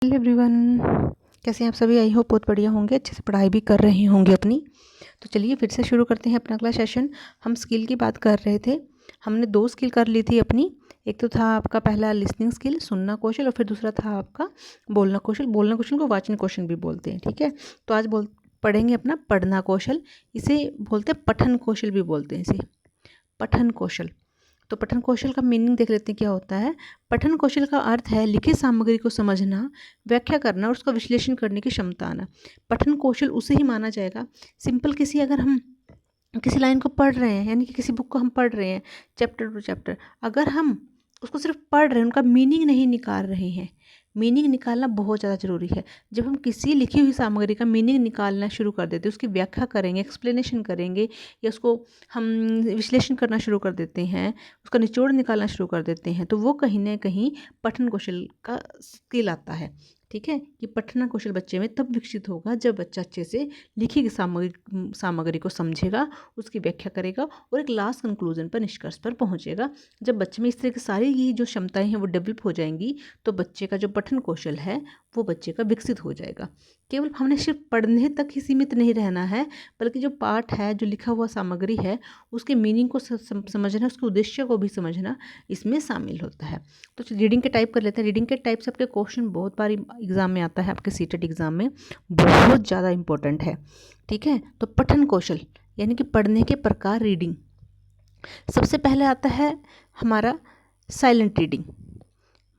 Hello everyone, कैसे हैं आप सभी। आई होप बहुत बढ़िया होंगे, अच्छे से पढ़ाई भी कर रहे होंगे अपनी। तो चलिए फिर से शुरू करते हैं अपना अगला सेशन। हम स्किल की बात कर रहे थे। हमने 2 स्किल कर ली थी अपनी। एक तो था आपका पहला लिसनिंग स्किल, सुनना कौशल, और फिर दूसरा था आपका बोलना कौशल। बोलना कौशल को वाचन कौशल भी बोलते हैं, ठीक है। तो आज पढ़ेंगे अपना पढ़ना कौशल। इसे बोलते हैं पठन कौशल भी बोलते हैं इसे, पठन कौशल। तो पठन कौशल का मीनिंग देख लेते हैं क्या होता है। पठन कौशल का अर्थ है लिखित सामग्री को समझना, व्याख्या करना और उसका विश्लेषण करने की क्षमता आना। पठन कौशल उसे ही माना जाएगा। सिंपल अगर हम किसी लाइन को पढ़ रहे हैं, यानी कि किसी बुक को हम पढ़ रहे हैं चैप्टर टू चैप्टर, अगर हम उसको सिर्फ पढ़ रहे हैं, उनका मीनिंग नहीं निकाल रहे हैं। मीनिंग निकालना बहुत ज़्यादा ज़रूरी है। जब हम किसी लिखी हुई सामग्री का मीनिंग निकालना शुरू कर देते हैं, उसकी व्याख्या करेंगे, एक्सप्लेनेशन करेंगे, या उसको हम विश्लेषण करना शुरू कर देते हैं, उसका निचोड़ निकालना शुरू कर देते हैं, तो वो कहीं ना कहीं पठन कौशल का स्किल आता है। ठीक है, कि पठन कौशल बच्चे में तब विकसित होगा जब बच्चा अच्छे से लिखी गई सामग्री को समझेगा, उसकी व्याख्या करेगा और एक लास्ट कंक्लूजन पर, निष्कर्ष पर पहुंचेगा। जब बच्चे में इस तरह की सारी ये जो क्षमताएं हैं वो डेवलप हो जाएंगी, तो बच्चे का जो पठन कौशल है वो बच्चे का विकसित हो जाएगा। केवल हमने सिर्फ पढ़ने तक ही सीमित नहीं रहना है, बल्कि जो पाठ है, जो लिखा हुआ सामग्री है, उसके मीनिंग को समझना, उसके उद्देश्य को भी समझना इसमें शामिल होता है। तो रीडिंग के टाइप कर लेते हैं। रीडिंग के टाइप से आपके क्वेश्चन बहुत बार एग्जाम में आता है, आपके सीटेट एग्जाम में बहुत ज़्यादा इंपॉर्टेंट है। ठीक है, तो पठन कौशल यानी कि पढ़ने के प्रकार। रीडिंग सबसे पहले आता है हमारा साइलेंट रीडिंग,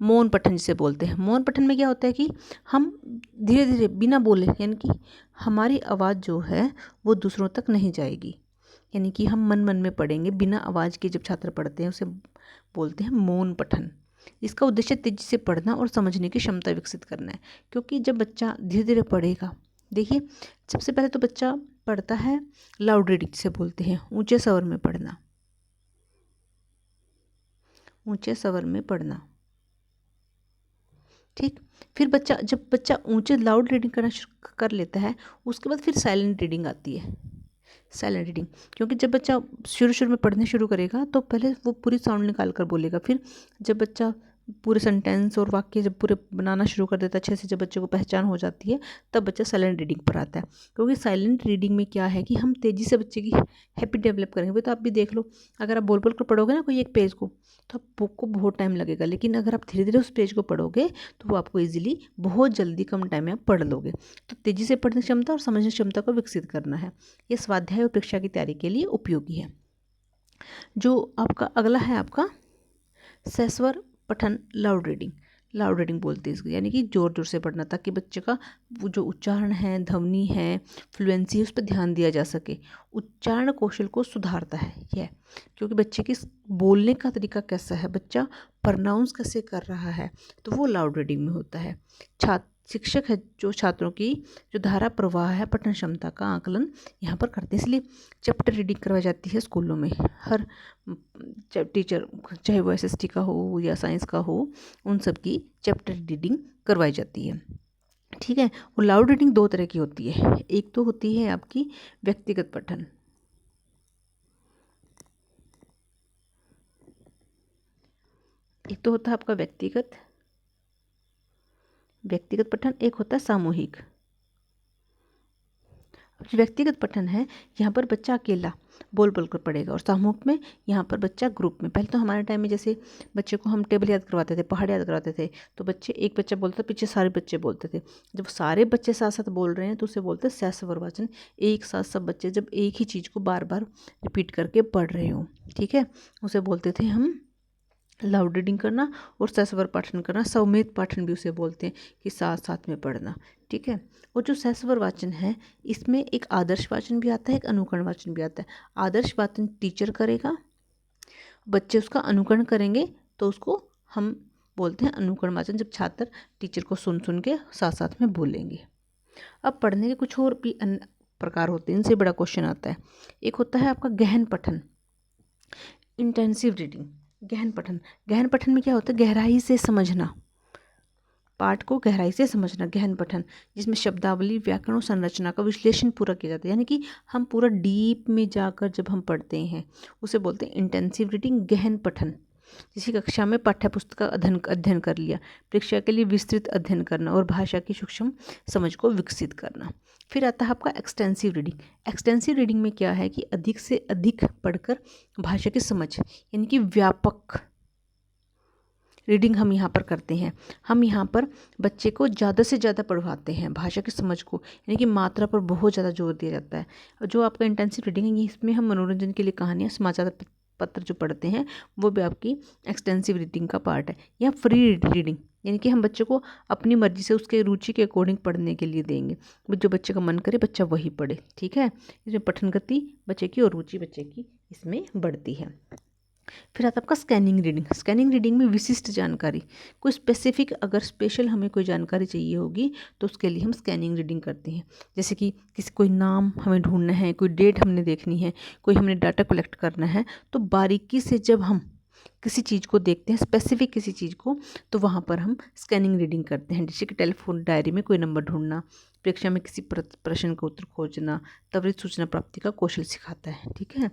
मौन पठन जिसे बोलते हैं। मौन पठन में क्या होता है कि हम धीरे धीरे बिना बोले, यानी कि हमारी आवाज़ जो है वो दूसरों तक नहीं जाएगी, यानी कि हम मन मन में पढ़ेंगे बिना आवाज़ के। जब छात्र पढ़ते हैं उसे बोलते हैं मौन पठन। इसका उद्देश्य तेजी से पढ़ना और समझने की क्षमता विकसित करना है। क्योंकि जब बच्चा धीरे धीरे पढ़ेगा, देखिए सबसे पहले तो बच्चा पढ़ता है लाउड रीडिंग जिसे बोलते हैं, ऊंचे स्वर में पढ़ना, ऊंचे स्वर में पढ़ना। ठीक, फिर जब बच्चा ऊंचे लाउड रीडिंग करना शुरू कर लेता है, उसके बाद फिर साइलेंट रीडिंग आती है। साइलेंट रीडिंग, क्योंकि जब बच्चा शुरू शुरू में पढ़ने शुरू करेगा तो पहले वो पूरी साउंड निकाल कर बोलेगा। फिर जब बच्चा पूरे सेंटेंस और वाक्य जब पूरे बनाना शुरू कर देता है अच्छे से, जब बच्चे को पहचान हो जाती है, तब बच्चा साइलेंट रीडिंग पर आता है। क्योंकि साइलेंट रीडिंग में क्या है कि हम तेज़ी से बच्चे की हैबिट डेवलप करेंगे। वो तो आप भी देख लो, अगर आप बोल बोल कर पढ़ोगे ना कोई एक पेज को, तो बुक को बहुत टाइम लगेगा। लेकिन अगर आप धीरे धीरे उस पेज को पढ़ोगे तो वो आपको ईजिली बहुत जल्दी कम टाइम में आप पढ़ लोगे। तो तेज़ी से पढ़ने की क्षमता और समझने की क्षमता को विकसित करना है। ये स्वाध्याय और परीक्षा की तैयारी के लिए उपयोगी है। जो आपका अगला है आपका सस्वर पठन, लाउड रीडिंग। लाउड रीडिंग बोलते हैं इसको, यानी कि ज़ोर ज़ोर से पढ़ना, ताकि बच्चे का वो जो उच्चारण है, ध्वनि है, फ्लुएंसी है, उस पर ध्यान दिया जा सके। उच्चारण कौशल को सुधारता है यह, क्योंकि बच्चे के बोलने का तरीका कैसा है, बच्चा प्रनाउंस कैसे कर रहा है, तो वो लाउड रीडिंग में होता है। शिक्षक है जो छात्रों की जो धारा प्रवाह है, पठन क्षमता का आकलन यहाँ पर करते हैं। इसलिए चैप्टर रीडिंग करवाई जाती है स्कूलों में। हर टीचर, चाहे वो एसएसटी का हो या साइंस का हो, उन सब की चैप्टर रीडिंग करवाई जाती है। ठीक है, और लाउड रीडिंग 2 तरह की होती है। एक तो होती है आपकी व्यक्तिगत पठन, एक तो होता है आपका व्यक्तिगत पठन, एक होता है सामूहिक। जो व्यक्तिगत पठन है, यहाँ पर बच्चा अकेला बोल बोल कर पढ़ेगा, और सामूहिक में यहाँ पर बच्चा ग्रुप में। पहले तो हमारे टाइम में जैसे बच्चे को हम टेबल याद करवाते थे, पहाड़ याद करवाते थे, तो एक बच्चा बोलता, पीछे सारे बच्चे बोलते थे। जब सारे बच्चे साथ साथ बोल रहे हैं तो उसे बोलते सहस्वर वाचन। एक साथ सब बच्चे जब एक ही चीज़ को बार बार रिपीट करके पढ़ रहे हों, ठीक है, उसे बोलते थे हम लाउड रीडिंग करना। और सहस्वर पाठन करना, सौमित पाठन भी उसे बोलते हैं, कि साथ साथ में पढ़ना। ठीक है, और जो सहस्वर वाचन है, इसमें एक आदर्श वाचन भी आता है, एक अनुकरण वाचन भी आता है। आदर्श वाचन टीचर करेगा, बच्चे उसका अनुकरण करेंगे, तो उसको हम बोलते हैं अनुकरण वाचन, जब छात्र टीचर को सुन सुन के साथ साथ में बोलेंगे। अब पढ़ने के कुछ और भी अन्य प्रकार होते हैं, इनसे बड़ा क्वेश्चन आता है। एक होता है आपका गहन पठन, इंटेंसिव रीडिंग। गहन पठन में क्या होता है, गहराई से समझना, पाठ को गहराई से समझना, गहन पठन, जिसमें शब्दावली, व्याकरण और संरचना का विश्लेषण पूरा किया जाता है। यानी कि हम पूरा डीप में जाकर जब हम पढ़ते हैं, उसे बोलते हैं इंटेंसिव रीडिंग, गहन पठन। जैसे कक्षा में पाठ्य पुस्तक का अध्ययन कर लिया, परीक्षा के लिए विस्तृत अध्ययन करना और भाषा की सूक्ष्म समझ को विकसित करना। फिर आता है आपका एक्सटेंसिव रीडिंग। एक्सटेंसिव रीडिंग में क्या है कि अधिक से अधिक पढ़कर भाषा की समझ, यानी कि व्यापक रीडिंग हम यहाँ पर करते हैं। हम यहाँ पर बच्चे को ज़्यादा से ज़्यादा पढ़वाते हैं भाषा की समझ को, यानी कि मात्रा पर बहुत ज़्यादा जोर दिया जाता है। और जो आपका इंटेंसिव रीडिंग है, इसमें हम मनोरंजन के लिए कहानियाँ, समाचार पत्र जो पढ़ते हैं वो भी आपकी एक्सटेंसिव रीडिंग का पार्ट है। या फ्री रीडिंग, यानी कि हम बच्चे को अपनी मर्जी से उसके रुचि के अकॉर्डिंग पढ़ने के लिए देंगे, जो बच्चे का मन करे बच्चा वही पढ़े। ठीक है, इसमें पठन गति बच्चे की और रुचि बच्चे की इसमें बढ़ती है। फिर आता है आपका स्कैनिंग रीडिंग। स्कैनिंग रीडिंग में विशिष्ट जानकारी, कोई स्पेसिफिक अगर स्पेशल हमें कोई जानकारी चाहिए होगी तो उसके लिए हम स्कैनिंग रीडिंग करते हैं। जैसे कि कोई नाम हमें ढूंढना है, कोई डेट हमने देखनी है, कोई हमने डाटा कलेक्ट करना है, तो बारीकी से जब हम किसी चीज़ को देखते हैं, स्पेसिफिक किसी चीज़ को, तो वहाँ पर हम स्कैनिंग रीडिंग करते हैं। जैसे कि टेलीफोन डायरी में कोई नंबर ढूंढना, परीक्षा में किसी प्रश्न का उत्तर खोजना, त्वरित सूचना प्राप्ति का कौशल सिखाता है। ठीक है,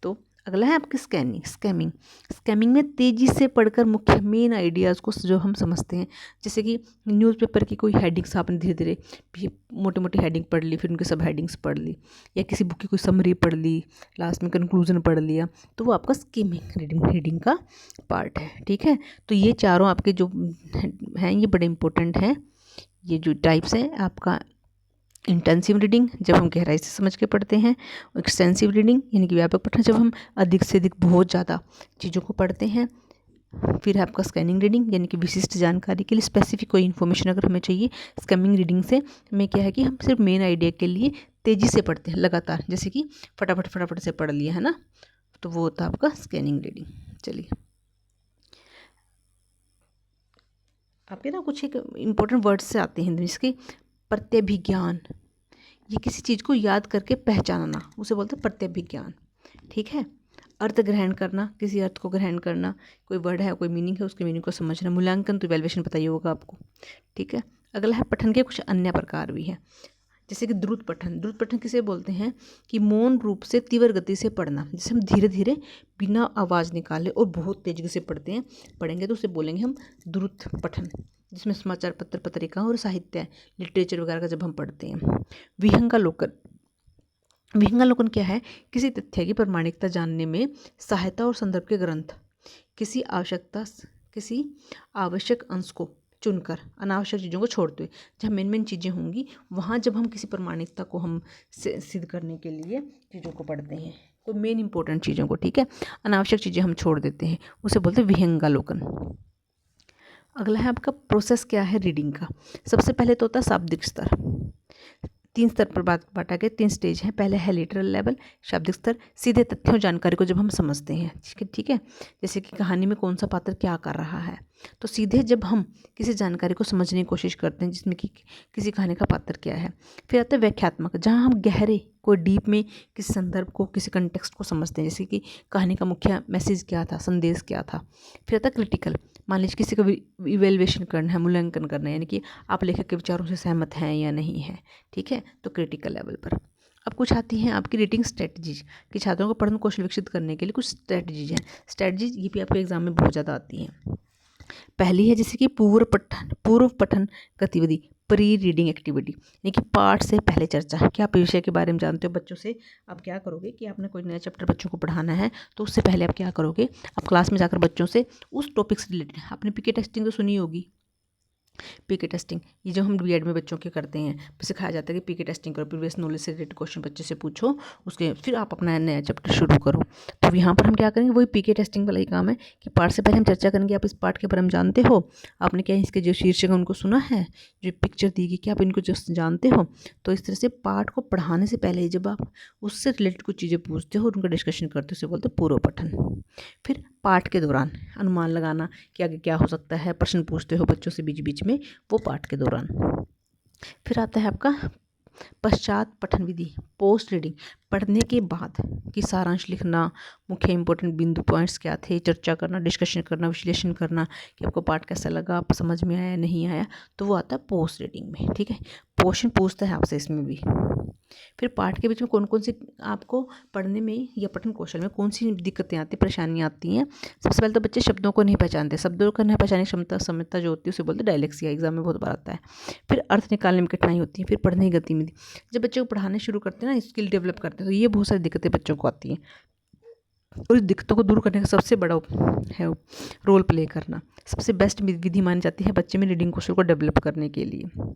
तो अगला है आपकी स्कैमिंग में तेज़ी से पढ़कर मुख्य मेन आइडियाज़ को जो हम समझते हैं। जैसे कि न्यूज़पेपर की कोई हेडिंग्स आपने धीरे धीरे मोटी मोटी हेडिंग पढ़ ली, फिर उनके सब हेडिंग्स पढ़ ली, या किसी बुक की कोई समरी पढ़ ली, लास्ट में कंक्लूजन पढ़ लिया, तो वो आपका स्कीमिंग रीडिंग का पार्ट है। ठीक है, तो ये चारों आपके जो हैं ये बड़े इंपॉर्टेंट हैं। ये जो टाइप्स हैं आपका इंटेंसिव रीडिंग, जब हम गहराई से समझ के पढ़ते हैं। एक्सटेंसिव रीडिंग यानी कि व्यापक पठन, जब हम अधिक से अधिक बहुत ज़्यादा चीज़ों को पढ़ते हैं। फिर है आपका स्कैनिंग रीडिंग, यानी कि विशिष्ट जानकारी के लिए स्पेसिफिक कोई इन्फॉर्मेशन अगर हमें चाहिए। स्कैमिंग रीडिंग से हमें क्या है कि हम सिर्फ मेन आइडिया के लिए तेज़ी से पढ़ते हैं लगातार, जैसे कि फटाफट से पढ़ लिया है ना, तो वो होता है आपका स्कैनिंग रीडिंग। चलिए आपके ना कुछ एक इम्पोर्टेंट वर्ड्स से आते हैं जिसके प्रत्यभिज्ञान, ये किसी चीज़ को याद करके पहचानना, उसे बोलते हैं प्रत्यभिज्ञान। ठीक है, अर्थ ग्रहण करना, किसी अर्थ को ग्रहण करना, कोई वर्ड है, कोई मीनिंग है, उसके मीनिंग को समझना। मूल्यांकन तो इवैल्यूएशन पता ही होगा आपको। ठीक है, अगला है पठन के कुछ अन्य प्रकार भी हैं, जैसे कि द्रुत पठन। द्रुत पठन किसे बोलते हैं कि मौन रूप से तीव्र गति से पढ़ना, जैसे हम धीरे धीरे बिना आवाज़ निकाले और बहुत तेज़ी से पढ़ेंगे तो उसे बोलेंगे हम द्रुत पठन, जिसमें समाचार पत्र, पत्रिका और साहित्य, लिटरेचर वगैरह का जब हम पढ़ते हैं। विहंगालोकन। विहंगालोकन क्या है, किसी तथ्य की प्रामाणिकता जानने में सहायता और संदर्भ के ग्रंथ, किसी आवश्यक अंश को चुनकर अनावश्यक चीज़ों को छोड़ते हुए, जहाँ मेन चीज़ें होंगी वहाँ जब हम किसी प्रामाणिकता को हम सिद्ध करने के लिए चीज़ों को पढ़ते हैं, तो मेन इंपॉर्टेंट चीज़ों को, ठीक है, अनावश्यक चीज़ें हम छोड़ देते हैं, उसे बोलते हैं विहंगालोकन। अगला है आपका प्रोसेस क्या है रीडिंग का। सबसे पहले तो होता है शाब्दिक स्तर। 3 स्तर पर बांटा गया, 3 स्टेज हैं। पहले है लिटरल लेवल, शाब्दिक स्तर, सीधे तथ्यों जानकारी को जब हम समझते हैं। ठीक है, जैसे कि कहानी में कौन सा पात्र क्या कर रहा है, तो सीधे जब हम किसी जानकारी को समझने की कोशिश करते हैं जिसमें कि किसी कहानी का पात्र क्या है। फिर आता है व्याख्यात्मक, जहाँ हम गहरे कोई डीप में किसी संदर्भ को, किसी कंटेक्स्ट को समझते हैं, जैसे कि कहानी का मुख्य मैसेज क्या था, संदेश क्या था। फिर आता है क्रिटिकल, मान लीजिए किसी का इवेल्युएशन करना है, मूल्यांकन करना है, यानी कि आप लेखक के विचारों से सहमत हैं या नहीं है। ठीक है, तो क्रिटिकल लेवल पर। अब कुछ आती हैं आपकी रीडिंग स्ट्रेटजीज, कि छात्रों को पठन कौशल विकसित करने के लिए कुछ स्ट्रेटजीज हैं। स्ट्रेटजीज ये भी आपके एग्जाम में बहुत ज़्यादा आती हैं। पहली है जैसे कि पूर्व पठन गतिविधि, प्री रीडिंग एक्टिविटी, यानी कि पाठ से पहले चर्चा। क्या आप विषय के बारे में जानते हो, बच्चों से आप क्या करोगे कि आपने कोई नया चैप्टर बच्चों को पढ़ाना है, तो उससे पहले आप क्या करोगे, आप क्लास में जाकर बच्चों से उस टॉपिक से रिलेटेड, आपने पीके टेस्टिंग तो सुनी होगी। पीके टेस्टिंग ये जो हम बीएड में बच्चों के करते हैं, सिखाया जाता है कि पीके टेस्टिंग करो, प्रीवियस नॉलेज से रिलेटेड क्वेश्चन बच्चे से पूछो, उसके फिर आप अपना नया चैप्टर शुरू करो। तो यहाँ पर हम क्या करेंगे, वही पीके टेस्टिंग वाला ही काम है कि पाठ से पहले हम चर्चा करेंगे, आप इस पाठ के बारे में जानते हो, आपने क्या इसके जो शीर्षक है उनको सुना है, जो पिक्चर दी गई क्या आप इनको जो जानते हो। तो इस तरह से पाठ को पढ़ाने से पहले ही जब आप उससे रिलेटेड कुछ चीज़ें पूछते हो और उनका डिस्कशन करते हो, उसे बोलते हो पूर्व पठन। फिर पाठ के दौरान अनुमान लगाना कि आगे क्या हो सकता है, प्रश्न पूछते हो बच्चों से बीच बीच में, वो पाठ के दौरान। फिर आता है आपका पश्चात पठन विधि, पोस्ट रीडिंग, पढ़ने के बाद कि सारांश लिखना, मुख्य इंपॉर्टेंट बिंदु पॉइंट्स क्या थे, चर्चा करना, डिस्कशन करना, विश्लेषण करना कि आपको पाठ कैसा लगा, आप समझ में आया नहीं आया, तो वो आता है पोस्ट रीडिंग में। ठीक है, क्वेश्चन पूछता है आपसे इसमें भी। फिर पाठ के बीच में कौन कौन सी आपको पढ़ने में या पठन कौशल में कौन सी दिक्कतें आती, परेशानियाँ आती हैं। सबसे पहले तो बच्चे शब्दों को नहीं पहचानते, शब्दों को नहीं पहचानने की क्षमता समझता जो होती है उसे बोलते हैं डायलेक्सिया, एग्जाम में बहुत बार आता है। फिर अर्थ निकालने में कठिनाई होती है। फिर पढ़ने की गतिविधि, जब बच्चे को पढ़ाने शुरू करते हैं ना, स्किल डेवलप करते हैं, तो ये बहुत सारी दिक्कतें बच्चों को आती हैं। और इस दिक्कतों को दूर करने का सबसे बड़ा है रोल प्ले करना। सबसे बेस्ट विधि मानी जाती है बच्चे में रीडिंग कौशल को डेवलप करने के लिए।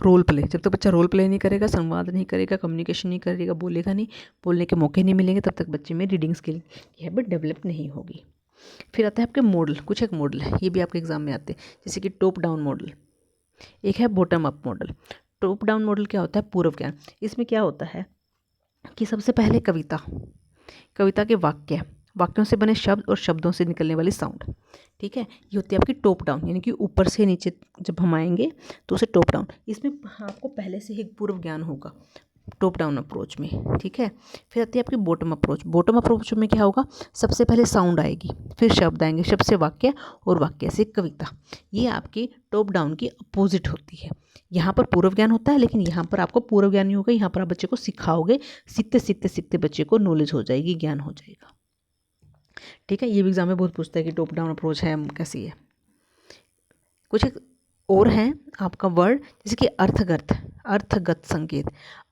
रोल प्ले, जब तक बच्चा रोल प्ले नहीं करेगा, संवाद नहीं करेगा, कम्युनिकेशन नहीं करेगा, बोलेगा नहीं, बोलने के मौके नहीं मिलेंगे, तब तक बच्चे में रीडिंग स्किल की हैबिट डेवलप नहीं होगी। फिर आता है आपके मॉडल, कुछ एक मॉडल है, ये भी आपके एग्जाम में आते हैं, जैसे कि टॉप डाउन मॉडल, एक है bottom up model. Top down model क्या होता है, पूर्व ज्ञान। इसमें क्या होता है कि सबसे पहले कविता के वाक्यों से बने शब्द और शब्दों से निकलने वाली साउंड, ठीक है, ये होती है आपकी टॉप डाउन, यानी कि ऊपर से नीचे जब हम आएंगे तो उसे टॉप डाउन। इसमें आपको पहले से ही पूर्व ज्ञान होगा टॉप डाउन अप्रोच में, ठीक है। फिर आती है आपकी बॉटम अप्रोच। बॉटम अप्रोच में क्या होगा, सबसे पहले साउंड आएगी, फिर शब्द आएंगे, शब्द से वाक्य और वाक्य से कविता। ये आपकी टॉप डाउन की अपोजिट होती है। यहाँ पर पूर्व ज्ञान होता है, लेकिन यहाँ पर आपको पूर्व ज्ञान नहीं होगा, यहाँ पर आप बच्चे को सिखाओगे, सीखते सीखते सीखते बच्चे को नॉलेज हो जाएगी, ज्ञान हो जाएगा, ठीक है। ये भी एग्जाम में बहुत पूछता है कि टॉप डाउन अप्रोच है कैसी है। कुछ एक और है आपका वर्ड, जैसे कि अर्थगत संकेत।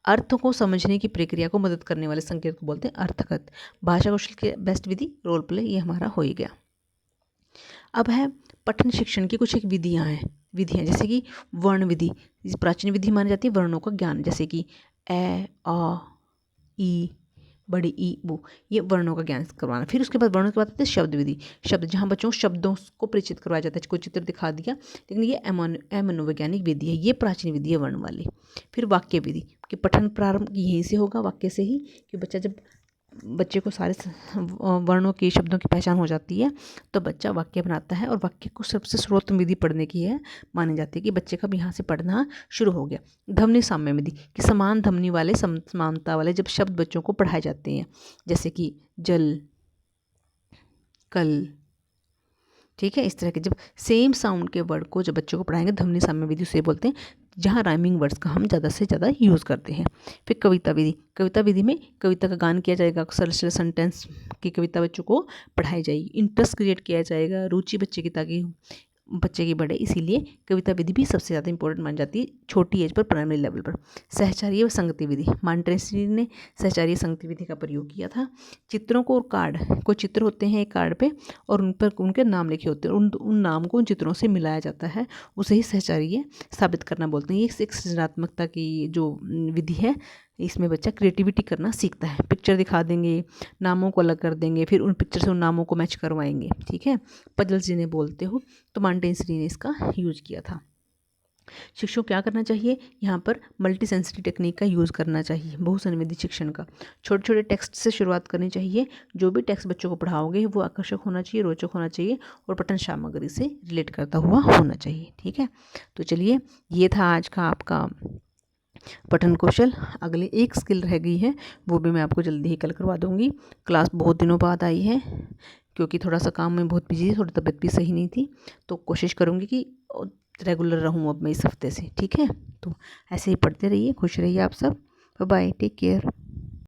अर्थ को समझने की प्रक्रिया को मदद करने वाले संकेत को बोलते हैं अर्थगत। भाषा कौशल की बेस्ट विधि रोल प्ले, ये हमारा हो ही गया। अब है पठन शिक्षण की कुछ एक विधियाँ, जैसे कि वर्ण विधि, प्राचीन विधि मानी जाती है वर्णों का ज्ञान, जैसे कि ए, आ, ई, बड़ी ई, वो, ये वर्णों का ज्ञान करवाना। फिर उसके बाद वर्णों के बाद आते हैं शब्द विधि, शब्द, जहाँ बच्चों को शब्दों को परिचित करवाया जाता है, कोई चित्र दिखा दिया, लेकिन ये अमनोवैज्ञानिक विधि है, ये प्राचीन विधि है वर्ण वाली। फिर वाक्य विधि, कि पठन प्रारंभ यहीं से होगा, वाक्य से ही, कि बच्चे को सारे वर्णों की, शब्दों की पहचान हो जाती है, तो बच्चा वाक्य बनाता है। और वाक्य को सबसे सर्वोत्तम विधि पढ़ने की है मानी जाती है, कि बच्चे का भी यहाँ से पढ़ना शुरू हो गया। ध्वनि साम्य विधि, कि समान ध्वनि वाले, समानता वाले जब शब्द बच्चों को पढ़ाए जाते हैं, जैसे कि जल, कल, ठीक है, इस तरह के जब सेम साउंड के वर्ड को जब बच्चों को पढ़ाएंगे, ध्वनि साम्य विधि उसे बोलते हैं, जहाँ राइमिंग वर्ड्स का हम ज़्यादा से ज़्यादा यूज़ करते हैं। फिर कविता विधि में कविता का गान किया जाएगा, सरल सेंटेंस की कविता बच्चों को पढ़ाई जाएगी, इंटरेस्ट क्रिएट किया जाएगा, रुचि बच्चे की, ताकि बच्चे की बढ़े, इसीलिए कविता विधि भी सबसे ज़्यादा इंपॉर्टेंट मानी जाती है छोटी एज पर, प्राइमरी लेवल पर। सहचार्य व संगति विधि, मॉन्टेसरी ने सहचार्य संगति विधि का प्रयोग किया था। चित्रों को और कार्ड, कोई चित्र होते हैं एक कार्ड पे और उन पर उनके नाम लिखे होते हैं, उन नाम को उन चित्रों से मिलाया जाता है, उसे ही सहचार्य साबित करना बोलते हैं। ये एक सृजनात्मकता की जो विधि है, इसमें बच्चा क्रिएटिविटी करना सीखता है। पिक्चर दिखा देंगे, नामों को अलग कर देंगे, फिर उन पिक्चर से उन नामों को मैच करवाएंगे, ठीक है, पजल्स जिन्हें बोलते हो, तो मॉन्टेसरी ने इसका यूज किया था। शिक्षक को क्या करना चाहिए, यहाँ पर मल्टी सेंसरी टेक्निक का यूज़ करना चाहिए, बहुसंवेदी शिक्षण का। छोटे छोटे टेक्स्ट से शुरुआत करनी चाहिए, जो भी टेक्स्ट बच्चों को पढ़ाओगे वो आकर्षक होना चाहिए, रोचक होना चाहिए और पठन सामग्री से रिलेट करता हुआ होना चाहिए, ठीक है। तो चलिए, ये था आज का आपका पठन कौशल। अगले एक स्किल रह गई है, वो भी मैं आपको जल्दी ही कल करवा दूँगी। क्लास बहुत दिनों बाद आई है, क्योंकि थोड़ा सा काम में बहुत बिजी, थोड़ी तबीयत भी सही नहीं थी, तो कोशिश करूँगी कि रेगुलर रहूँ अब मैं इस हफ्ते से, ठीक है। तो ऐसे ही पढ़ते रहिए, खुश रहिए आप सब। Bye, take care.